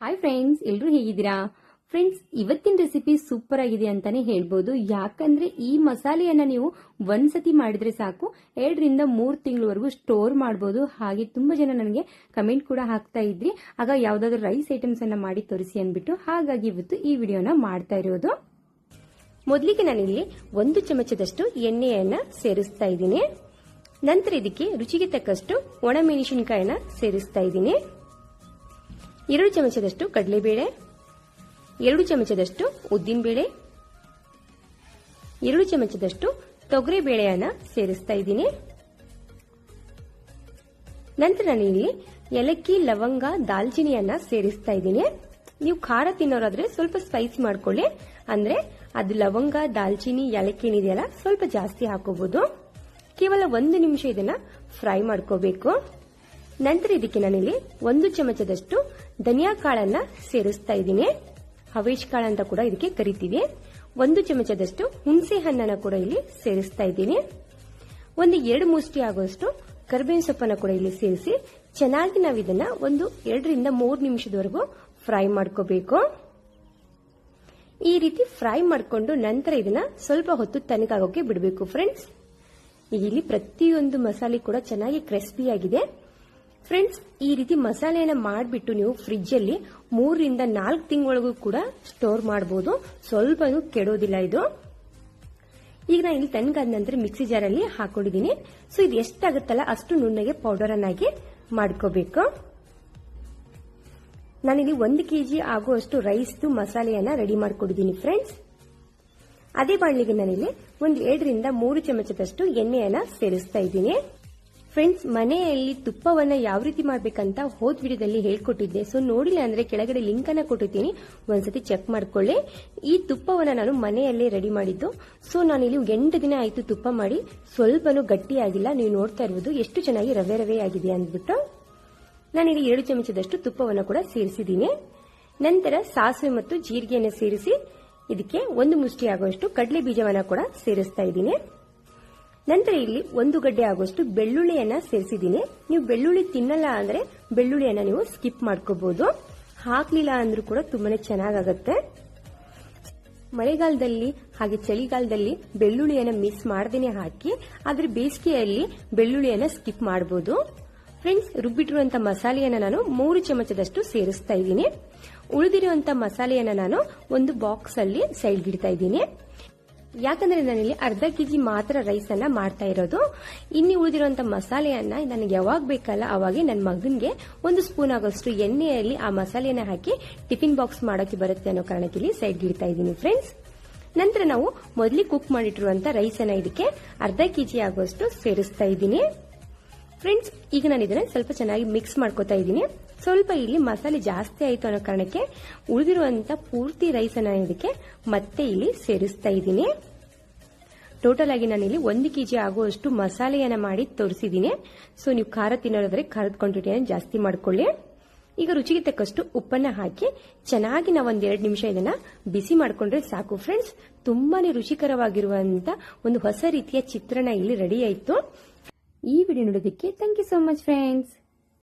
Hi friends, ಎಲ್ಲರೂ ಹೇಗಿದ್ದೀರಾ? Friends, ಇವತ್ತಿನ ರೆಸಿಪಿ ಸೂಪರ್ ಆಗಿದೆ ಅಂತಾನೆ ಹೇಳ್ಬೋದು. ಯಾಕಂದ್ರೆ ಈ ಮಸಾಲೆಯನ್ನ ನೀವು ಒಂದ್ಸತಿ ಮಾಡಿದ್ರೆ ಸಾಕು 2 ರಿಂದ 3 ತಿಂಗಳವರೆಗೂ ಸ್ಟೋರ್ ಮಾಡಬಹುದು. ಹಾಗೆ ತುಂಬಾ ಜನ ನನಗೆ ಕಮೆಂಟ್ ಕೂಡ ಹಾಕ್ತಾ ಇದ್ರಿ, ಆಗ ಯಾವ್ದಾದ್ರು ರೈಸ್ ಐಟಮ್ಸ್ ಅನ್ನ ಮಾಡಿ ತೋರಿಸಿ ಅಂದ್ಬಿಟ್ಟು. ಹಾಗಾಗಿ ಇವತ್ತು ಈ ವಿಡಿಯೋನ ಮಾಡ್ತಾ ಇರೋದು. ಮೊದಲಿಗೆ ನಾನಿಲ್ಲಿ 1 ಚಮಚದಷ್ಟು ಎಣ್ಣೆಯನ್ನ ಸೇರಿಸ್ತಾ ಇದ್ದೀನಿ. ನಂತರ ಇದಕ್ಕೆ ರುಚಿಗೆ ತಕ್ಕಷ್ಟು ಒಣಮೆಣಸಿನಕಾಯಿನ ಸೇರಿಸ್ತಾ ಇದ್ದೀನಿ. 2 ಚಮಚದಷ್ಟು ಕಡಲೆಬೇಳೆ, 2 ಚಮಚದಷ್ಟು ಉದ್ದಿನಬೇಳೆ, 2 ಚಮಚದಷ್ಟು ತೊಗರಿಬೇಳೆಯನ್ನ ಸೇರಿಸ್ತಾ ಇದ್ದೀನಿ. ನಂತರ ನಾನಿಲ್ಲಿ ಏಲಕ್ಕಿ, ಲವಂಗ, ದಾಲ್ಚಿನಿಯನ್ನ ಸೇರಿಸ್ತಾ ಇದ್ದೀನಿ. ನೀವು ಖಾರ ತಿನ್ನೋರಾದ್ರೆ ಸ್ವಲ್ಪ ಸ್ಪೈಸಿ ಮಾಡ್ಕೊಳ್ಳಿ, ಅಂದ್ರೆ ಅದು ಲವಂಗ, ದಾಲ್ಚಿನಿ, ಏಲಕ್ಕಿ ಏನಿದೆಯಲ್ಲ ಸ್ವಲ್ಪ ಜಾಸ್ತಿ ಹಾಕೋಬಹುದು. ಕೇವಲ 1 ನಿಮಿಷ ಇದನ್ನ ಫ್ರೈ ಮಾಡ್ಕೋಬೇಕು. ನಂತರ ಇದಕ್ಕೆ ನಾನಿಲ್ಲಿ 1 ಚಮಚದಷ್ಟು ಧನಿಯಾ ಕಾಳನ್ನ ಸೇರಿಸ್ತಾ ಇದ್ದೀನಿ. ಹವೇಜ್ ಕಾಳು ಅಂತ ಕೂಡ ಇದಕ್ಕೆ ಕರಿತೀವಿ. 1 ಚಮಚದಷ್ಟು ಹುಣಸೆ ಹಣ್ಣನ್ನ ಕೂಡ ಇಲ್ಲಿ ಸೇರಿಸ್ತಾ ಇದ್ದೀನಿ. 2 ಮುಷ್ಟಿ ಆಗುವಷ್ಟು ಕರಿಬೇವಿನ ಸೊಪ್ಪನ್ನ ಕೂಡ ಇಲ್ಲಿ ಸೇರಿಸಿ ಚೆನ್ನಾಗಿ ನಾವು ಇದನ್ನ 2 ರಿಂದ 3 ನಿಮಿಷದವರೆಗೂ ಫ್ರೈ ಮಾಡ್ಕೋಬೇಕು. ಈ ರೀತಿ ಫ್ರೈ ಮಾಡಿಕೊಂಡು ನಂತರ ಇದನ್ನ ಸ್ವಲ್ಪ ಹೊತ್ತು ತಣ್ಣಗಾಗೋಕೆ ಬಿಡಬೇಕು ಫ್ರೆಂಡ್ಸ್. ಇಲ್ಲಿ ಪ್ರತಿಯೊಂದು ಮಸಾಲೆ ಕೂಡ ಚೆನ್ನಾಗಿ ಕ್ರಿಸ್ಪಿ ಆಗಿದೆ. ಫ್ರೆಂಡ್ಸ್, ಈ ರೀತಿ ಮಸಾಲೆಯನ್ನ ಮಾಡಿಬಿಟ್ಟು ನೀವು ಫ್ರಿಡ್ಜ್ ಅಲ್ಲಿ 3 ರಿಂದ 4 ತಿಂಗಳವರೆಗೂ ಕೂಡ ಸ್ಟೋರ್ ಮಾಡಬಹುದು. ಸ್ವಲ್ಪ ಕೆಡೋದಿಲ್ಲ ಇದು. ಈಗ ನಾನು ಇಲ್ಲಿ ತಣ್ಣಗಾದ ನಂತರ ಮಿಕ್ಸಿ ಜಾರ್ ಅಲ್ಲಿ ಹಾಕೊಂಡಿದ್ದೀನಿ. ಸೊ ಇದು ಎಷ್ಟಾಗುತ್ತಲ್ಲ ಅಷ್ಟು ನುಣ್ಣಗೆ ಪೌಡರ್ ಅನ್ನಾಗಿ ಮಾಡ್ಕೋಬೇಕು. ನಾನಿಲ್ಲಿ 1 ಕೆಜಿ ಆಗುವಷ್ಟು ರೈಸ್ ಮಸಾಲೆಯನ್ನ ರೆಡಿ ಮಾಡ್ಕೊಂಡಿದ್ದೀನಿ ಫ್ರೆಂಡ್ಸ್. ಅದೇ ಬಾಣಲಿಗೆ ನಾನಿಲ್ಲಿ 2 ರಿಂದ 3 ಚಮಚದಷ್ಟು ಎಣ್ಣೆಯನ್ನ ಸೇರಿಸ್ತಾ ಇದ್ದೀನಿ. ಫ್ರೆಂಡ್ಸ್, ಮನೆಯಲ್ಲಿ ತುಪ್ಪವನ್ನ ಯಾವ ರೀತಿ ಮಾಡ್ಬೇಕಂತ ಹೋದ್ ವಿಡಿಯೋದಲ್ಲಿ ಹೇಳ್ಕೊಟ್ಟಿದ್ದೆ. ಸೊ ನೋಡಿಲ್ಲ ಅಂದ್ರೆ ಕೆಳಗಡೆ ಲಿಂಕ್ ಅನ್ನ ಕೊಟ್ಟಿದ್ದೀನಿ, ಒಂದ್ಸತಿ ಚೆಕ್ ಮಾಡ್ಕೊಳ್ಳಿ. ಈ ತುಪ್ಪವನ್ನ ನಾನು ಮನೆಯಲ್ಲೇ ರೆಡಿ ಮಾಡಿದ್ದು. ಸೊ ನಾನಿಲ್ಲಿ 8 ದಿನ ಆಯ್ತು ತುಪ್ಪ ಮಾಡಿ, ಸ್ವಲ್ಪನೂ ಗಟ್ಟಿ ಆಗಿಲ್ಲ. ನೀವು ನೋಡ್ತಾ ಇರ್ಬೋದು ಎಷ್ಟು ಚೆನ್ನಾಗಿ ರವೆ ರವೆ ಆಗಿದೆ ಅಂದ್ಬಿಟ್ಟು. ನಾನಿಲ್ಲಿ 2 ಚಮಚದಷ್ಟು ತುಪ್ಪವನ್ನ ಕೂಡ ಸೇರಿಸಿದ್ದೀನಿ. ನಂತರ ಸಾಸಿವೆ ಮತ್ತು ಜೀರಿಗೆಯನ್ನು ಸೇರಿಸಿ ಇದಕ್ಕೆ 1 ಮುಷ್ಟಿ ಆಗುವಷ್ಟು ಕಡಲೆ ಬೀಜವನ್ನ ಕೂಡ ಸೇರಿಸ್ತಾ ಇದ್ದೀನಿ. ನಂತರ ಇಲ್ಲಿ 1 ಗಡ್ಡೆ ಆಗುವಷ್ಟು ಬೆಳ್ಳುಳ್ಳಿಯನ್ನ ಸೇರಿಸಿದ್ದೀನಿ. ನೀವು ಬೆಳ್ಳುಳ್ಳಿ ತಿನ್ನಲ್ಲ ಅಂದ್ರೆ ಬೆಳ್ಳುಳ್ಳಿಯನ್ನ ನೀವು ಸ್ಕಿಪ್ ಮಾಡ್ಕೋಬಹುದು. ಹಾಕ್ಲಿಲ್ಲ ಅಂದ್ರೂ ಕೂಡ ತುಂಬಾನೇ ಚೆನ್ನಾಗಾಗತ್ತೆ. ಮಳೆಗಾಲದಲ್ಲಿ ಹಾಗೆ ಚಳಿಗಾಲದಲ್ಲಿ ಬೆಳ್ಳುಳ್ಳಿಯನ್ನ ಮಿಸ್ ಮಾಡದೇನೆ ಹಾಕಿ, ಆದ್ರೆ ಬೇಸಿಗೆಯಲ್ಲಿ ಬೆಳ್ಳುಳ್ಳಿಯನ್ನ ಸ್ಕಿಪ್ ಮಾಡಬಹುದು. ಫ್ರೆಂಡ್ಸ್, ರುಬ್ಬಿಟ್ಟಿರುವಂತ ಮಸಾಲೆಯನ್ನ ನಾನು 3 ಚಮಚದಷ್ಟು ಸೇರಿಸ್ತಾ ಇದ್ದೀನಿ. ಉಳಿದಿರುವಂತ ಮಸಾಲೆಯನ್ನ ನಾನು ಒಂದು ಬಾಕ್ಸ್ ಅಲ್ಲಿ ಸೈಡ್ ಇಡ್ತಾ ಇದ್ದೀನಿ. ಯಾಕಂದ್ರೆ ನಾನಿಲ್ಲಿ ಅರ್ಧ ಕೆಜಿ ಮಾತ್ರ ರೈಸ್ ಅನ್ನ ಮಾಡ್ತಾ ಇರೋದು. ಇನ್ನು ಉಳಿದಿರುವಂತ ಮಸಾಲೆಯನ್ನ ನನಗೆ ಯಾವಾಗ ಬೇಕಲ್ಲ ಅವಾಗೆ ನನ್ನ ಮಗನ್ಗೆ 1 ಸ್ಪೂನ್ ಆಗೋಷ್ಟು ಎಣ್ಣೆಯಲ್ಲಿ ಆ ಮಸಾಲೆಯನ್ನ ಹಾಕಿ ಟಿಫಿನ್ ಬಾಕ್ಸ್ ಮಾಡೋಕೆ ಬರುತ್ತೆ ಅನ್ನೋ ಕಾರಣಕ್ಕೆ ಇಲ್ಲಿ ಸೈಡ್ ಇಡ್ತಾ ಇದ್ದೀನಿ ಫ್ರೆಂಡ್ಸ್. ನಂತರ ನಾವು ಮೊದಲೇ ಕುಕ್ ಮಾಡಿಟ್ಟಿರುವಂತ ರೈಸ್ ಅನ್ನ ಇದಕ್ಕೆ ಅರ್ಧ ಕೆಜಿ ಆಗುವಷ್ಟು ಸೇರಿಸ್ತಾ ಇದ್ದೀನಿ. ಫ್ರೆಂಡ್ಸ್, ಈಗ ನಾನು ಇದನ್ನ ಸ್ವಲ್ಪ ಚೆನ್ನಾಗಿ ಮಿಕ್ಸ್ ಮಾಡ್ಕೋತಾ ಇದ್ದೀನಿ. ಸ್ವಲ್ಪ ಇಲ್ಲಿ ಮಸಾಲೆ ಜಾಸ್ತಿ ಆಯಿತು ಅನ್ನೋ ಕಾರಣಕ್ಕೆ ಉಳಿದಿರುವಂತ ಪೂರ್ತಿ ರೈಸ್ ಅನ್ನ ಇದಕ್ಕೆ ಮತ್ತೆ ಇಲ್ಲಿ ಸೇರಿಸ್ತಾ ಇದ್ದೀನಿ. ಟೋಟಲ್ ಆಗಿ ನಾನು ಇಲ್ಲಿ 1 ಕೆಜಿ ಆಗುವಷ್ಟು ಮಸಾಲೆಯನ್ನ ಮಾಡಿ ತೋರಿಸಿದ್ದೀನಿ. ಸೊ ನೀವು ಖಾರ ತಿನ್ನೋದಾದ್ರೆ ಖಾರದ ಕ್ವಾಂಟಿಟಿಯನ್ನು ಜಾಸ್ತಿ ಮಾಡ್ಕೊಳ್ಳಿ. ಈಗ ರುಚಿಗೆ ತಕ್ಕಷ್ಟು ಉಪ್ಪನ್ನ ಹಾಕಿ ಚೆನ್ನಾಗಿ ನಾವು 2 ನಿಮಿಷ ಇದನ್ನ ಬಿಸಿ ಮಾಡ್ಕೊಂಡ್ರೆ ಸಾಕು ಫ್ರೆಂಡ್ಸ್. ತುಂಬಾನೇ ರುಚಿಕರವಾಗಿರುವಂತ ಒಂದು ಹೊಸ ರೀತಿಯ ಚಿತ್ರಣ ಇಲ್ಲಿ ರೆಡಿ ಆಯ್ತು. ಈ ವಿಡಿಯೋ ನೋಡೋದಕ್ಕೆ thank you so much friends.